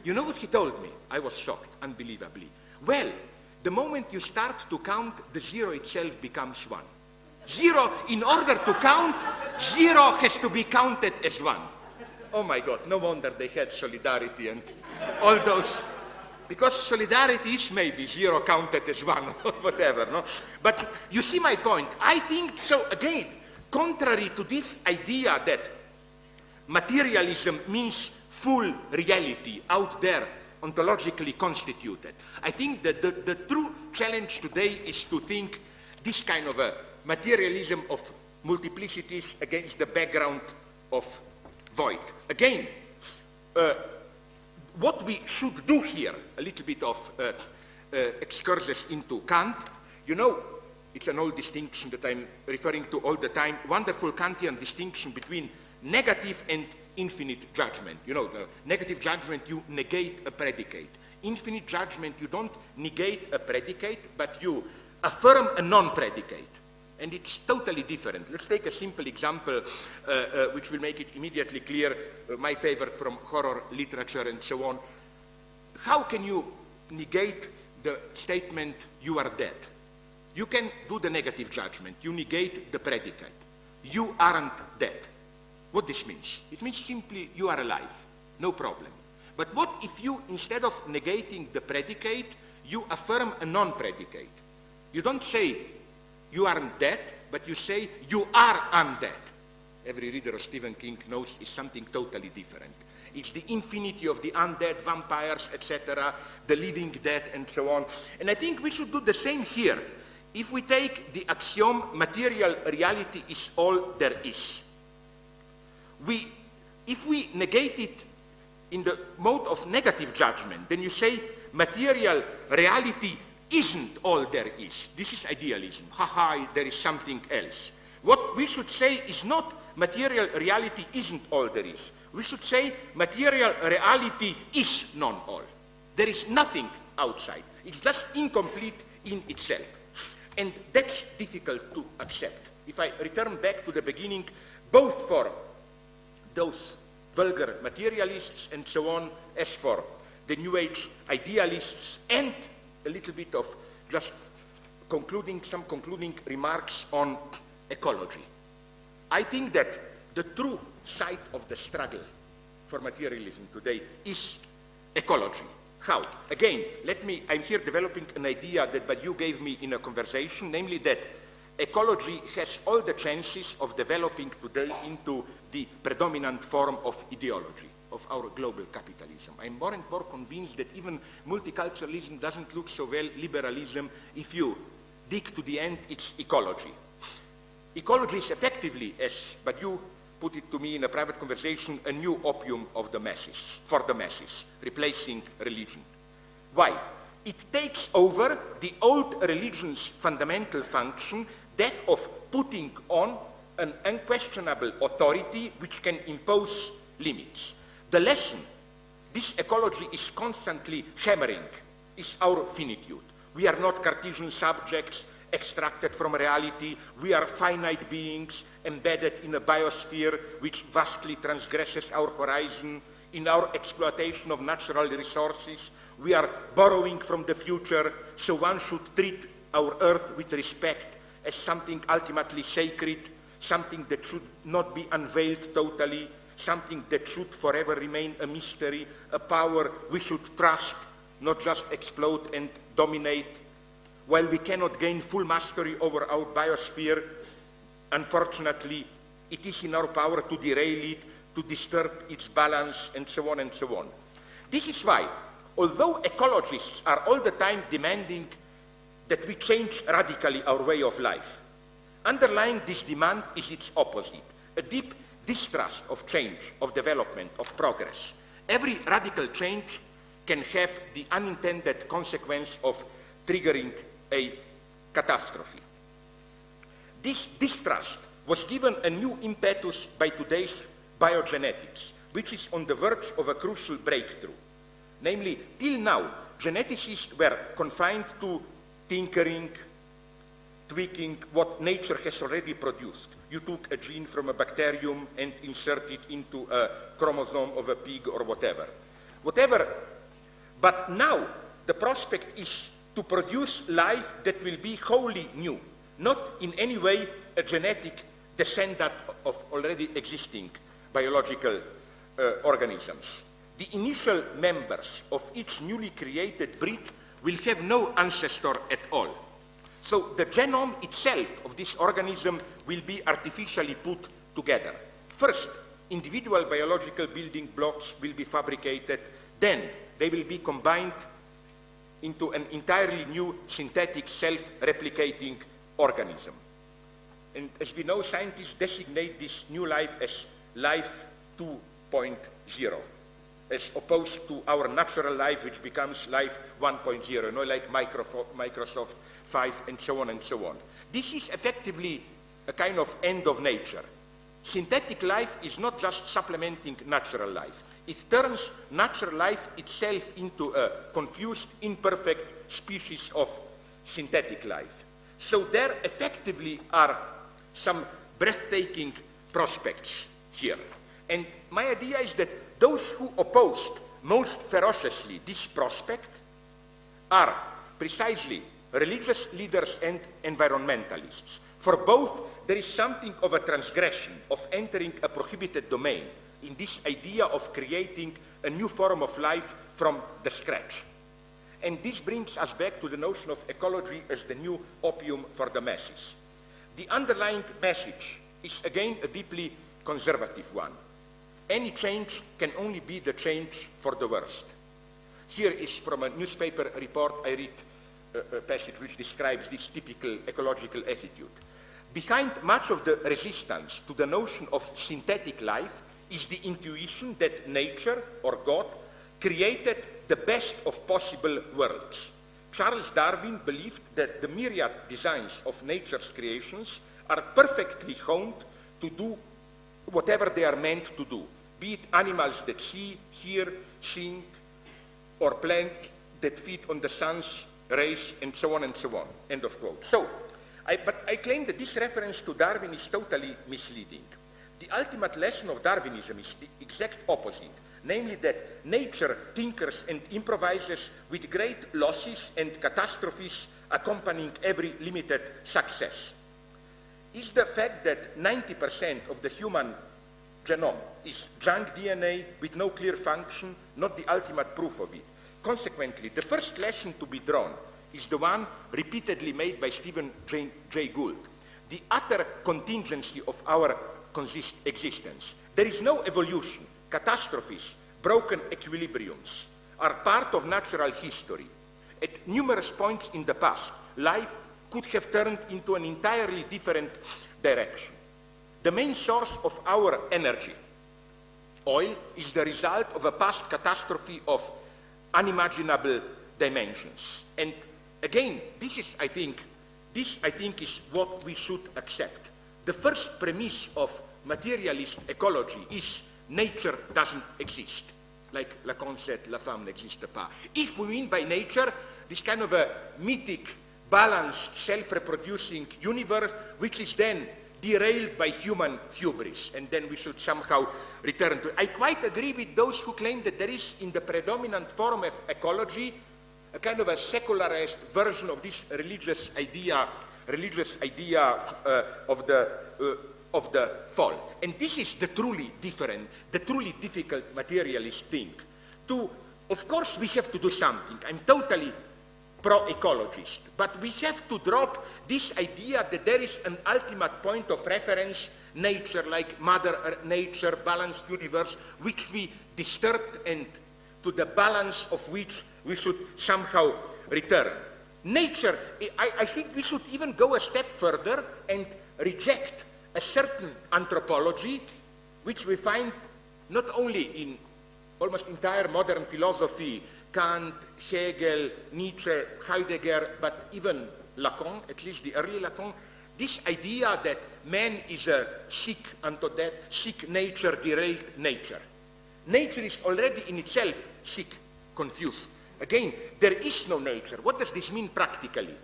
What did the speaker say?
You know what he told me? I was shocked, unbelievably. Well, the moment you start to count, the zero itself becomes one. Zero, in order to count, zero has to be counted as one. Oh my God, no wonder they had solidarity and all those, because solidarity is maybe zero counted as one or whatever, no? But you see my point. I think, so again, contrary to this idea that materialism means full reality out there, ontologically constituted, I think that the true challenge today is to think this kind of a materialism of multiplicities against the background of void. Again, what we should do here, a little bit of excursus into Kant, you know, it's an old distinction that I'm referring to all the time, wonderful Kantian distinction between negative and infinite judgment. You know, the negative judgment, you negate a predicate. Infinite judgment, you don't negate a predicate, but you affirm a non-predicate. And it's totally different. Let's take a simple example which will make it immediately clear, my favorite from horror literature and so on. How can you negate the statement, you are dead? You can do the negative judgment. You negate the predicate. You aren't dead. What this means? It means simply you are alive, no problem. But what if you, instead of negating the predicate, you affirm a non-predicate? You don't say you aren't dead, but you say you are undead. Every reader of Stephen King knows it's something totally different. It's the infinity of the undead, vampires, etc., the living dead, and so on. And I think we should do the same here. If we take the axiom, material reality is all there is. If we negate it in the mode of negative judgment, then you say material reality isn't all there is. This is idealism. Ha-ha, there is something else. What we should say is not material reality isn't all there is. We should say material reality is non-all. There is nothing outside. It's just incomplete in itself. And that's difficult to accept. If I return back to the beginning, both for those vulgar materialists and so on, as for the New Age idealists, and a little bit of just some concluding remarks on ecology. I think that the true site of the struggle for materialism today is ecology. How? Again, I'm here developing an idea that you gave me in a conversation, namely that ecology has all the chances of developing today into the predominant form of ideology of our global capitalism. I'm more and more convinced that even multiculturalism doesn't look so well liberalism. If you dig to the end, it's ecology. Ecology is effectively, but you put it to me in a private conversation, a new opium of the masses, for the masses, replacing religion. Why? It takes over the old religion's fundamental function, that of putting on an unquestionable authority which can impose limits. The lesson this ecology is constantly hammering is our finitude. We are not Cartesian subjects extracted from reality. We are finite beings embedded in a biosphere which vastly transgresses our horizon. In our exploitation of natural resources, we are borrowing from the future, so one should treat our earth with respect as something ultimately sacred, something that should not be unveiled totally, something that should forever remain a mystery, a power we should trust, not just explode and dominate. While we cannot gain full mastery over our biosphere, unfortunately, it is in our power to derail it, to disturb its balance, and so on and so on. This is why, although ecologists are all the time demanding that we change radically our way of life, underlying this demand is its opposite, a deep distrust of change, of development, of progress. Every radical change can have the unintended consequence of triggering a catastrophe. This distrust was given a new impetus by today's biogenetics, which is on the verge of a crucial breakthrough. Namely, till now, geneticists were confined to tinkering, tweaking what nature has already produced. You took a gene from a bacterium and inserted it into a chromosome of a pig or whatever. whatever. But now the prospect is to produce life that will be wholly new, not in any way a genetic descendant of already existing biological organisms. The initial members of each newly created breed will have no ancestor at all. So the genome itself of this organism will be artificially put together. First, individual biological building blocks will be fabricated, then they will be combined into an entirely new synthetic self-replicating organism. And as we know, scientists designate this new life as life 2.0, as opposed to our natural life, which becomes life 1.0, you know, like Microsoft 5 and so on and so on. This is effectively a kind of end of nature. Synthetic life is not just supplementing natural life. It turns natural life itself into a confused, imperfect species of synthetic life. So there effectively are some breathtaking prospects here. And my idea is that those who opposed most ferociously this prospect are precisely religious leaders and environmentalists. For both, there is something of a transgression of entering a prohibited domain in this idea of creating a new form of life from the scratch. And this brings us back to the notion of ecology as the new opium for the masses. The underlying message is again a deeply conservative one. Any change can only be the change for the worst. Here is from a newspaper report I read a passage which describes this typical ecological attitude. Behind much of the resistance to the notion of synthetic life is the intuition that nature, or God, created the best of possible worlds. Charles Darwin believed that the myriad designs of nature's creations are perfectly honed to do whatever they are meant to do, be it animals that see, hear, sing, or plants that feed on the sun's rays, and so on and so on, end of quote. But I claim that this reference to Darwin is totally misleading. The ultimate lesson of Darwinism is the exact opposite, namely that nature tinkers and improvises with great losses and catastrophes accompanying every limited success. Is the fact that 90% of the human genome is junk DNA with no clear function not the ultimate proof of it? Consequently, the first lesson to be drawn is the one repeatedly made by Stephen Jay Gould, the utter contingency of our existence. There is no evolution. Catastrophes, broken equilibriums are part of natural history. At numerous points in the past, life could have turned into an entirely different direction. The main source of our energy, oil, is the result of a past catastrophe of unimaginable dimensions. And again, this I think is what we should accept. The first premise of materialist ecology is nature doesn't exist. Like Lacan said, la femme n'existe pas. If we mean by nature this kind of a mythic, balanced, self-reproducing universe, which is then derailed by human hubris, and then we should somehow return to it. I quite agree with those who claim that there is in the predominant form of ecology a kind of a secularized version of this religious idea of the fall. And this is the truly different, the truly difficult materialist thing. Of course we have to do something. I'm totally pro-ecologist, but we have to drop this idea that there is an ultimate point of reference, nature, like Mother Nature, balanced universe, which we disturbed and to the balance of which we should somehow return. Nature, I think we should even go a step further and reject a certain anthropology, which we find not only in almost entire modern philosophy, Kant, Hegel, Nietzsche, Heidegger, but even Lacan, at least the early Lacan, this idea that man is a sick unto death, sick nature, derailed nature. Nature is already in itself sick, confused. Again, there is no nature. What does this mean practically?